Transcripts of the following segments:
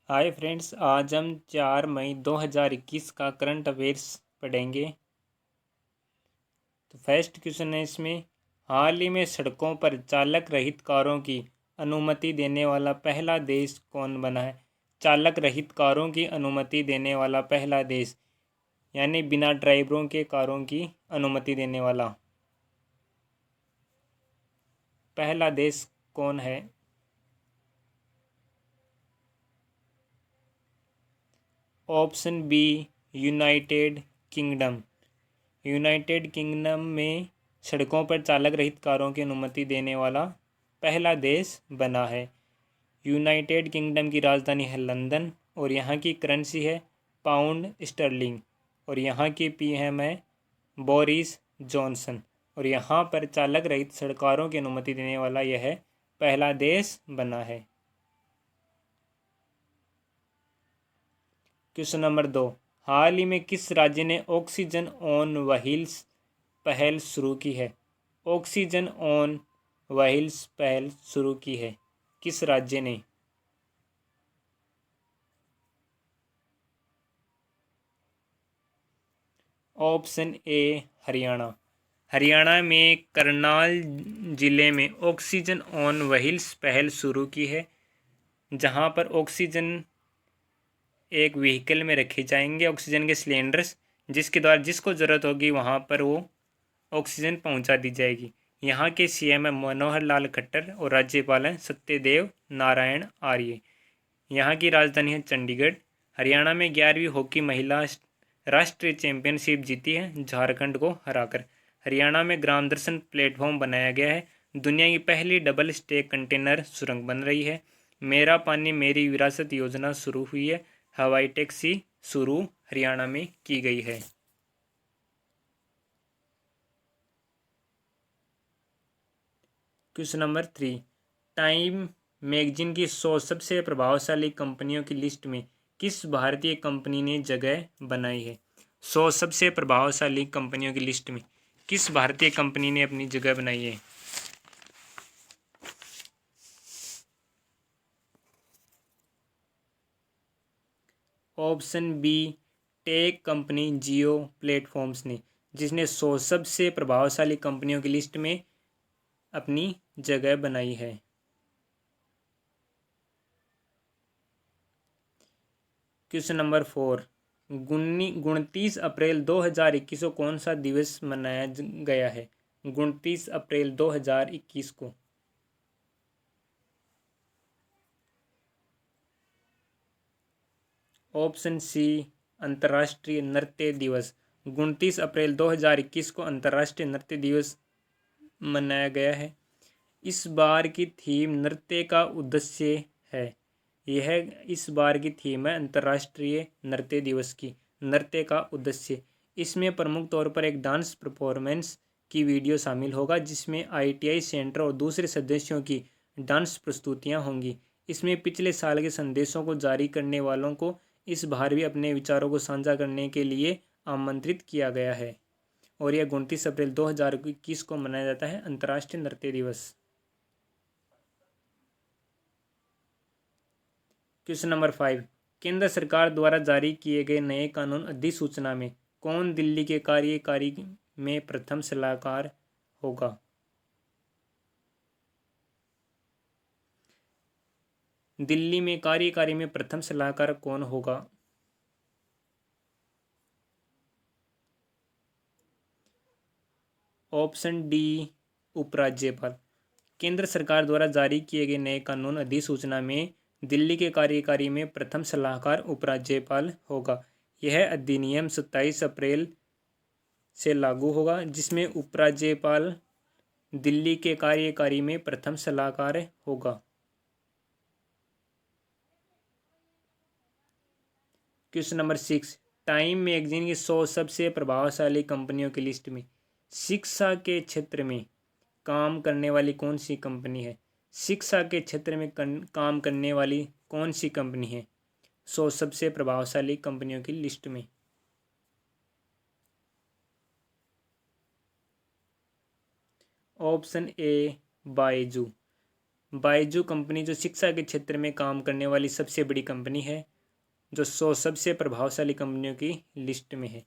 Hi friends, आज हम 4 मई 2021 का करंट अफेयर्स पढ़ेंगे। तो फर्स्ट क्वेश्चन है इसमें, हाल ही में सड़कों पर चालक रहित कारों की अनुमति देने वाला पहला देश कौन बना है? चालक रहित कारों की अनुमति देने वाला पहला देश, यानी बिना ड्राइवरों के कारों की अनुमति देने वाला पहला देश कौन है? Option B, United Kingdom. United Kingdom में सड़कों पर चालक रहित कारों की अनुमति देने वाला पहला देश बना है। यूनाइटेड किंगडम की राजधानी है लंदन और यहाँ की करेंसी है पाउंड स्टर्लिंग और यहाँ के पीएम है बोरिस जॉनसन और यहाँ पर चालक रहित सड़कारों की अनुमति देने वाला यह पहला देश बना है। क्वेश्चन नंबर 2, हाल ही में किस राज्य ने ऑक्सीजन ऑन व्हील्स पहल शुरू की है? ऑक्सीजन ऑन व्हील्स पहल शुरू की है किस राज्य ने? Option A, Haryana. हरियाणा में करनाल जिले में ऑक्सीजन ऑन व्हील्स पहल शुरू की है, जहां पर ऑक्सीजन एक व्हीकल में रखे जाएंगे, ऑक्सीजन के सिलेंडर्स, जिसके द्वारा जिसको ज़रूरत होगी वहां पर वो ऑक्सीजन पहुंचा दी जाएगी। यहाँ के सीएम है मनोहर लाल खट्टर और राज्यपाल हैं सत्यदेव नारायण आर्य। यहाँ की राजधानी है चंडीगढ़। हरियाणा में 11वीं हॉकी महिला राष्ट्रीय चैंपियनशिप जीती है झारखंड को हराकर। हरियाणा में ग्राम दर्शन प्लेटफॉर्म बनाया गया है। दुनिया की पहली डबल स्टेक कंटेनर सुरंग बन रही है। मेरा पानी मेरी विरासत योजना शुरू हुई है। हवाई टैक्सी शुरू हरियाणा में की गई है। क्वेश्चन नंबर 3, टाइम मैगजीन की 100 सबसे प्रभावशाली कंपनियों की लिस्ट में किस भारतीय कंपनी ने जगह बनाई है? 100 सबसे प्रभावशाली कंपनियों की लिस्ट में किस भारतीय कंपनी ने अपनी जगह बनाई है? ऑप्शन बी, टेक कंपनी जियो प्लेटफॉर्म्स ने, जिसने 100 सबसे प्रभावशाली कंपनियों की लिस्ट में अपनी जगह बनाई है। क्वेश्चन नंबर 4, 29 अप्रैल 2021 को कौन सा दिवस मनाया गया है? 29 अप्रैल 2021 को। ऑप्शन सी, अंतर्राष्ट्रीय नृत्य दिवस। 29 अप्रैल 2021 को अंतर्राष्ट्रीय नृत्य दिवस मनाया गया है। इस बार की थीम नृत्य का उद्देश्य है। यह इस बार की थीम है अंतर्राष्ट्रीय नृत्य दिवस की, नृत्य का उद्देश्य। इसमें प्रमुख तौर पर एक डांस परफॉर्मेंस की वीडियो शामिल होगा, जिसमें आईटीआई सेंटर और दूसरे सदस्यों की डांस प्रस्तुतियां होंगी। इसमें पिछले साल के संदेशों को जारी करने वालों को इस बार भी अपने विचारों को साझा करने के लिए आमंत्रित किया गया है और यह 29 अप्रैल 2021 को मनाया जाता है अंतर्राष्ट्रीय नृत्य दिवस। क्वेश्चन नंबर 5, केंद्र सरकार द्वारा जारी किए गए नए कानून अधिसूचना में कौन दिल्ली के कार्यकारी में प्रथम सलाहकार होगा? दिल्ली में कार्यकारी में प्रथम सलाहकार कौन होगा? ऑप्शन डी, उपराज्यपाल। केंद्र सरकार द्वारा जारी किए गए नए कानून अधिसूचना में दिल्ली के कार्यकारी में प्रथम सलाहकार उपराज्यपाल होगा। यह अधिनियम 27 अप्रैल से लागू होगा, जिसमें उपराज्यपाल दिल्ली के कार्यकारी में प्रथम सलाहकार होगा। क्वेश्चन नंबर 6, टाइम मैगजीन की 100 सबसे प्रभावशाली कंपनियों की लिस्ट में शिक्षा के क्षेत्र में काम करने वाली कौन सी कंपनी है? शिक्षा के क्षेत्र में काम करने वाली कौन सी कंपनी है 100 सबसे प्रभावशाली कंपनियों की लिस्ट में? Option A, Byju. Byju company जो शिक्षा के क्षेत्र में काम करने वाली सबसे बड़ी कंपनी है, जो 100 सबसे प्रभावशाली कंपनियों की लिस्ट में है।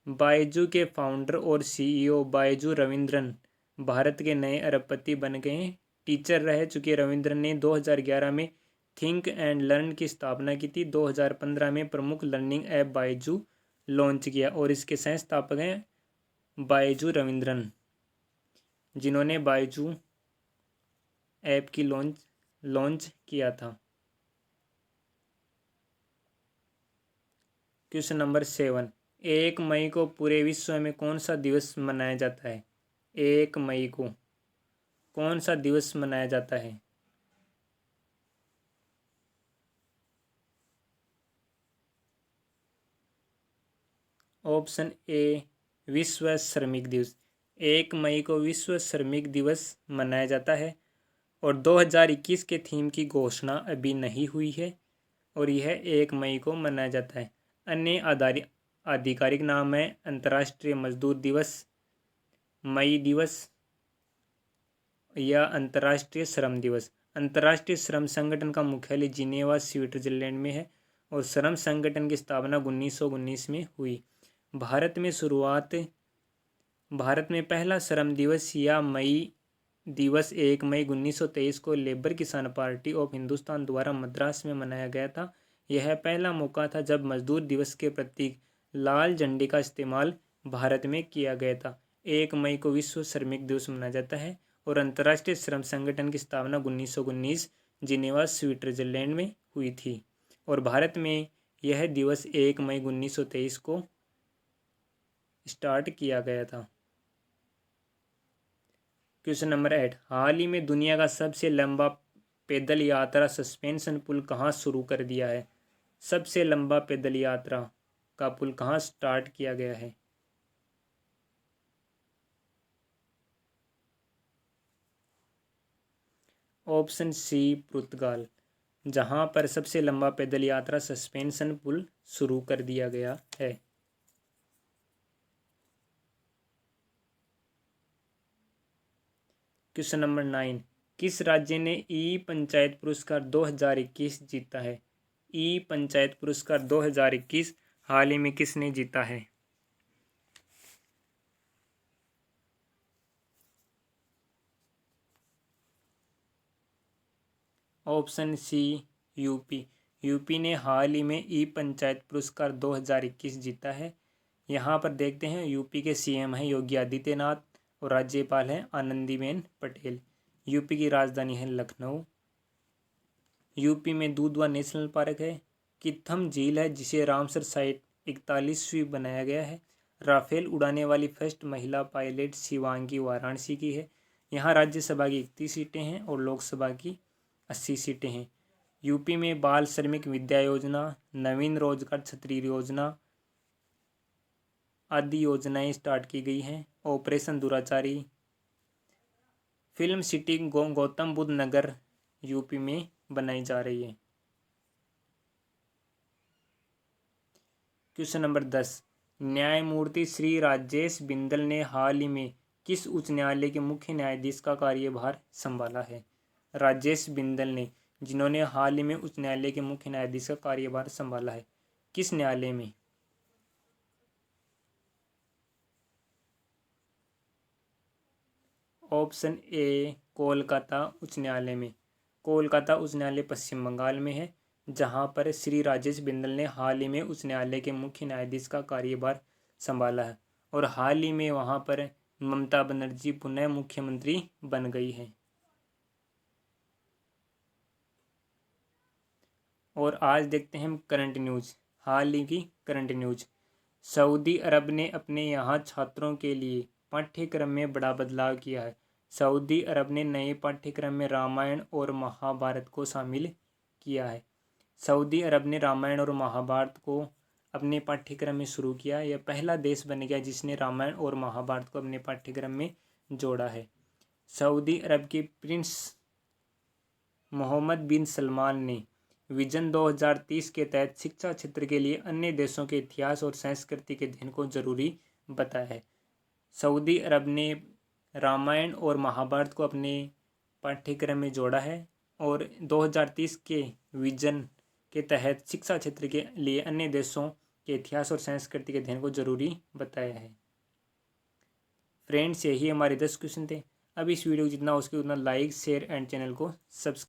बायजू के फाउंडर और सीईओ बायजू रविंद्रन भारत के नए अरबपति बन गए हैं। टीचर रह चुके रविंद्रन ने 2011 में थिंक एंड लर्न की स्थापना की थी। 2015 में प्रमुख लर्निंग ऐप बायजू लॉन्च किया और इसके संस्थापक हैं बायजू रविंद्रन, जिन्होंने बायजू ऐप की लॉन्च किया था। क्वेश्चन नंबर 7, 1 मई को पूरे विश्व में कौन सा दिवस मनाया जाता है? 1 मई को कौन सा दिवस मनाया जाता है? ऑप्शन ए विश्व श्रमिक दिवस। 1 मई को विश्व श्रमिक दिवस मनाया जाता है और 2021 के थीम की घोषणा अभी नहीं हुई है और यह 1 मई को मनाया जाता है। अन्य आधिकारिक नाम है अंतर्राष्ट्रीय मजदूर दिवस, मई दिवस या अंतर्राष्ट्रीय श्रम दिवस। अंतर्राष्ट्रीय श्रम संगठन का मुख्यालय जिनेवा स्विट्जरलैंड में है और श्रम संगठन की स्थापना 1919 में हुई। भारत में पहला श्रम दिवस या मई दिवस 1 मई 1923 को लेबर किसान पार्टी ऑफ हिंदुस्तान द्वारा मद्रास में मनाया गया था। यह पहला मौका था जब मजदूर दिवस के प्रतीक लाल झंडे का इस्तेमाल भारत में किया गया था। 1 मई को विश्व श्रमिक दिवस मनाया जाता है और अंतर्राष्ट्रीय श्रम संगठन की स्थापना 1919 जिनेवा स्विट्जरलैंड में हुई थी और भारत में यह दिवस 1 मई 1923 को स्टार्ट किया गया था। क्वेश्चन नंबर 8, हाल ही में दुनिया का सबसे लंबा पैदल यात्रा सस्पेंशन पुल कहाँ शुरू कर दिया है? सबसे लंबा पैदल यात्रा का पुल कहाँ स्टार्ट किया गया है? ऑप्शन सी पुर्तगाल, जहां पर सबसे लंबा पैदल यात्रा सस्पेंशन पुल शुरू कर दिया गया है। क्वेश्चन नंबर 9, किस राज्य ने ई पंचायत पुरस्कार 2021 जीता है? ई पंचायत पुरस्कार 2021 हाल ही में किसने जीता है? Option C UP. यूपी ने हाल ही में ई पंचायत पुरस्कार 2021 जीता है। यहाँ पर देखते हैं यूपी के सीएम हैं योगी आदित्यनाथ और राज्यपाल हैं आनंदीबेन पटेल। यूपी की राजधानी है लखनऊ। यूपी में दूधवा नेशनल पार्क है। कित्थम झील है जिसे रामसर साइट 41वीं बनाया गया है। राफेल उड़ाने वाली फर्स्ट महिला पायलट शिवांगी वाराणसी की है। यहाँ राज्यसभा की 31 सीटें हैं और लोकसभा की 80 सीटें हैं। यूपी में बाल श्रमिक विद्या योजना, नवीन रोजगार छतरी योजना आदि योजनाएं स्टार्ट की गई हैं। ऑपरेशन दुराचारी, फिल्म सिटी गौतम बुद्ध नगर यूपी में बनाई जा रही है। क्वेश्चन नंबर 10, न्यायमूर्ति श्री राजेश बिंदल ने हाल ही में किस उच्च न्यायालय के मुख्य न्यायाधीश का कार्यभार संभाला है? राजेश बिंदल ने, जिन्होंने हाल ही में उच्च न्यायालय के मुख्य न्यायाधीश का कार्यभार संभाला है, किस न्यायालय में? ऑप्शन ए कोलकाता उच्च न्यायालय में। कोलकाता उच्च न्यायालय पश्चिम बंगाल में है, जहां पर श्री राजेश बिंदल ने हाल ही में उच्च न्यायालय के मुख्य न्यायाधीश का कार्यभार संभाला है और हाल ही में वहां पर ममता बनर्जी पुनः मुख्यमंत्री बन गई है। और आज देखते हैं हम करंट न्यूज़, हाल ही की करंट न्यूज़। सऊदी अरब ने अपने यहाँ छात्रों के लिए पाठ्यक्रम में बड़ा बदलाव किया है। सऊदी अरब ने नए पाठ्यक्रम में रामायण और महाभारत को शामिल किया है। सऊदी अरब ने रामायण और महाभारत को अपने पाठ्यक्रम में शुरू किया। यह पहला देश बन गया जिसने रामायण और महाभारत को अपने पाठ्यक्रम में जोड़ा है। सऊदी अरब के प्रिंस मोहम्मद बिन सलमान ने विजन 2030 के तहत शिक्षा क्षेत्र के लिए अन्य देशों के इतिहास और संस्कृति के अध्ययन को जरूरी बताया है। सऊदी अरब ने रामायण और महाभारत को अपने पाठ्यक्रम में जोड़ा है और 2030 के विजन के तहत शिक्षा क्षेत्र के लिए अन्य देशों के इतिहास और संस्कृति के अध्ययन को जरूरी बताया है। फ्रेंड्स, यही हमारे 10 क्वेश्चन थे। अब इस वीडियो को जितना हो सके उतना लाइक, शेयर एंड चैनल को सब्सक्राइब